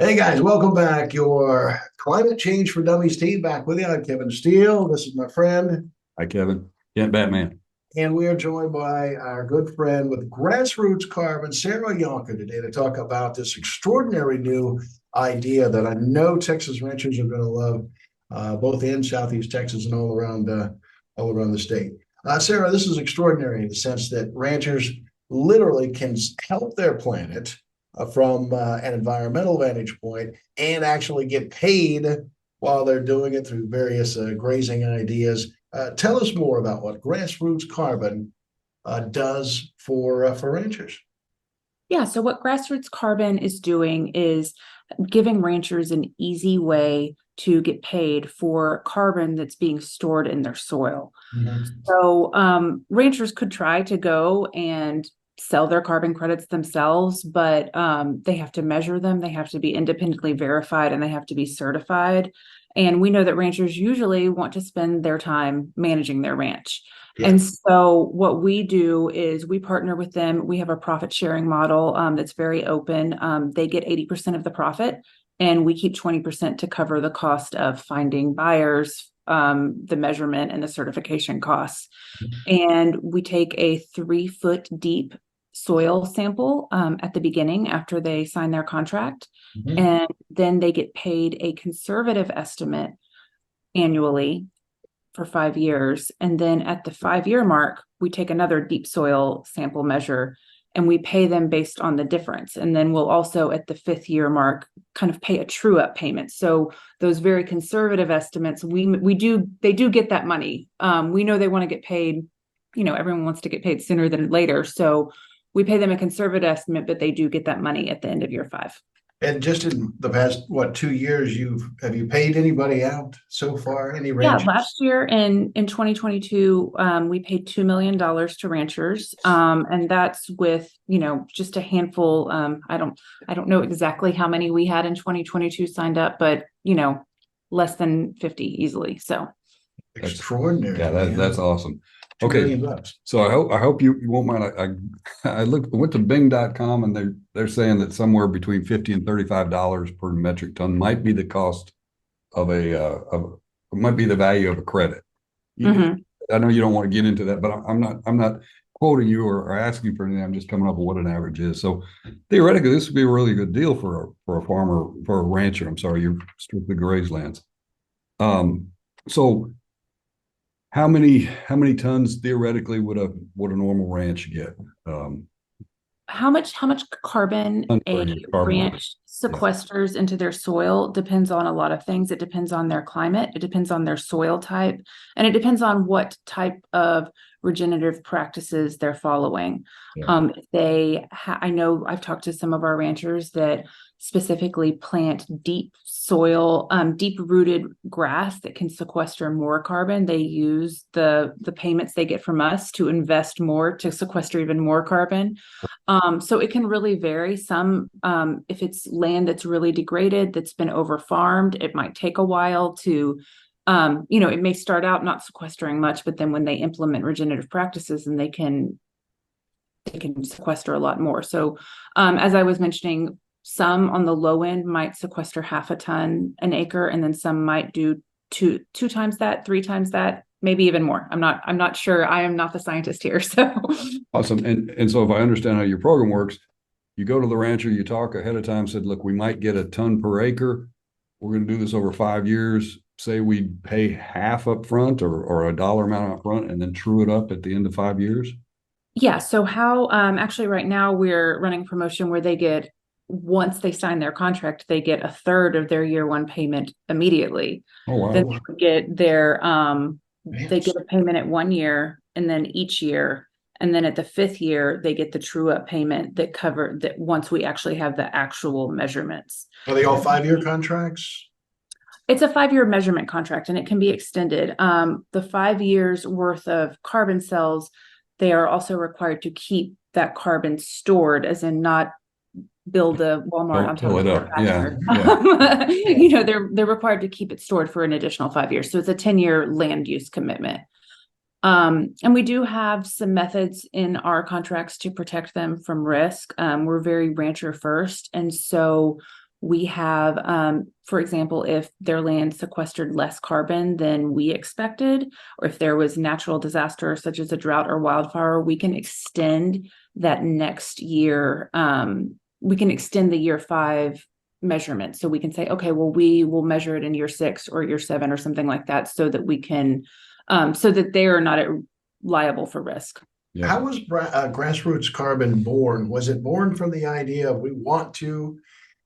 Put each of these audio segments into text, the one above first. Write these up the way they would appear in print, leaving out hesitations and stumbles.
Hey guys, welcome back. Your Climate Change for Dummies team back with you. I'm Kevin Steele. This is my friend, Hi, Kevin. Kent Batman. and we are joined by our good friend with Grassroots Carbon, Sara Yonker, today to talk about this extraordinary new idea that I know Texas ranchers are going to love, both in Southeast Texas and all around the state. Sara, this is extraordinary in the sense that ranchers literally can help their planet from an environmental vantage point and actually get paid while they're doing it through various grazing ideas. Tell us more about what Grassroots Carbon does for ranchers. Yeah, so what Grassroots Carbon is doing is giving ranchers an easy way to get paid for carbon that's being stored in their soil. Mm-hmm. So ranchers could try to go and sell their carbon credits themselves, but they have to measure them, they have to be independently verified, and they have to be certified. And we know that ranchers usually want to spend their time managing their ranch. Yeah. And so what we do is we partner with them. We have a profit sharing model that's very open. They get 80% of the profit, and we keep 20% to cover the cost of finding buyers, the measurement, and the certification costs. And we take a 3 foot deep soil sample at the beginning after they sign their contract. Mm-hmm. And then they get paid a conservative estimate annually for 5 years. And then at the 5 year mark, we take another deep soil sample measure and we pay them based on the difference. And then we'll also at the 5th year mark kind of pay a true up payment. So those very conservative estimates, they do get that money. We know they want to get paid, everyone wants to get paid sooner than later. So we pay them a conservative estimate, but they do get that money at the end of year 5. And just in the past, 2 years, have you paid anybody out so far? Any Yeah, ranchers? last year in 2022, we paid $2 million to ranchers, and that's with just a handful. I don't know exactly how many we had in 2022 signed up, but less than 50 easily. So That's Extraordinary, yeah, man. that's awesome. Two Okay, million bucks. so I hope you won't mind. I went to Bing.com and they're saying that somewhere between 50 and $35 per metric ton might be the cost of might be the value of a credit. You, mhm. I know you don't want to get into that, but I'm not quoting you or asking for anything. I'm just coming up with what an average is. So theoretically, this would be a really good deal for a farmer, for a rancher. I'm sorry, you're strictly grazed lands. So how many tons theoretically would a normal ranch get? How much carbon Tons per a year, carbon. ranch Yeah. sequesters into their soil depends on a lot of things. It depends on their climate, it depends on their soil type, and it depends on what type of regenerative practices they're following. Yeah. I know I've talked to some of our ranchers that specifically plant deep soil, deep rooted grass that can sequester more carbon. They use the payments they get from us to invest more to sequester even more carbon. So it can really vary. Some, if it's land that's really degraded, that's been over farmed, it might take a while to, it may start out not sequestering much, but then when they implement regenerative practices, and they can sequester a lot more. So, as I was mentioning, some on the low end might sequester half a ton an acre, and then some might do two times that, 3 times that, maybe even more. I'm not sure. I am not the scientist here, so. Awesome. And so if I understand how your program works, you go to the rancher, you talk ahead of time, said, look, we might get a ton per acre. We're going to do this over 5 years. Say we pay half up front or a dollar amount up front and then true it up at the end of 5 years. Yeah. So how actually right now we're running a promotion where they get, once they sign their contract, they get a third of their year one payment immediately. Oh, Then wow. they get their Man, they get a payment at 1 year and then each year. And then at the 5th year, they get the true up payment that cover that once we actually have the actual measurements. are they all 5 year contracts? It's a 5 year measurement contract and it can be extended. The 5 years worth of carbon cells, they are also required to keep that carbon stored, as in not build a Walmart Don't on top fill of it their up. Yeah. pasture. Yeah. They're required to keep it stored for an additional 5 years. So it's a 10-year land use commitment. And we do have some methods in our contracts to protect them from risk. We're very rancher first. And so We have, for example, if their land sequestered less carbon than we expected, or if there was natural disaster such as a drought or wildfire, we can extend that next year. We can extend the year 5 measurement. So we can say, okay, well, we will measure it in year 6 or year 7 or something like that, so that we can, so that they are not liable for risk. Yeah. How was Grassroots Carbon born? Was it born from the idea of we want to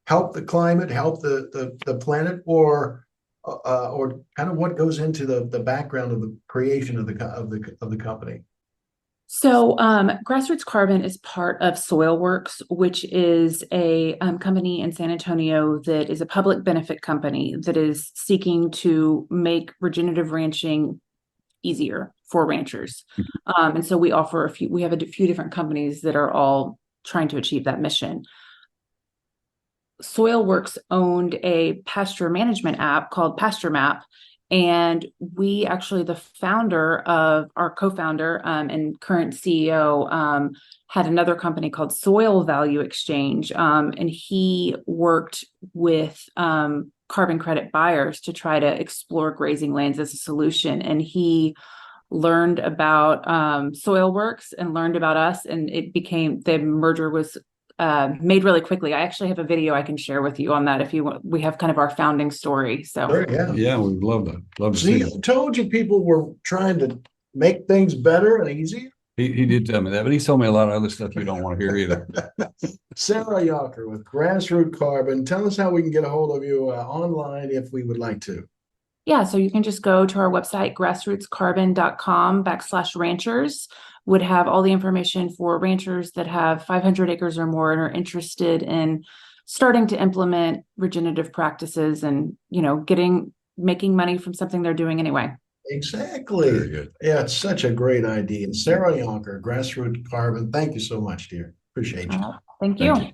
help the climate, help the planet, or kind of what goes into the background of the creation of the company? So, Grassroots Carbon is part of Soilworks, which is a company in San Antonio that is a public benefit company that is seeking to make regenerative ranching easier for ranchers. And so we have a few different companies that are all trying to achieve that mission. Soilworks owned a pasture management app called Pasture Map. And we actually, the founder of our co-founder and current CEO, had another company called Soil Value Exchange. And he worked with carbon credit buyers to try to explore grazing lands as a solution. And he learned about Soilworks and learned about us. And the merger was made really quickly. I actually have a video I can share with you on that if you want. We have kind of our founding story. So Sure, yeah. Yeah, we'd love that. Love to See, see I it. told you people were trying to make things better and easier. He did tell me that, but he's told me a lot of other stuff you don't want to hear either. Sara Yonker with Grassroots Carbon. Tell us how we can get a hold of you online if we would like to. yeah, so you can just go to our website, grassrootscarbon.com/ranchers. Would have all the information for ranchers that have 500 acres or more and are interested in starting to implement regenerative practices and, making money from something they're doing anyway. Exactly. Very good. Yeah, it's such a great idea. Sara Yonker, Grassroots Carbon. Thank you so much, dear. Appreciate you. Thank Thank you. you.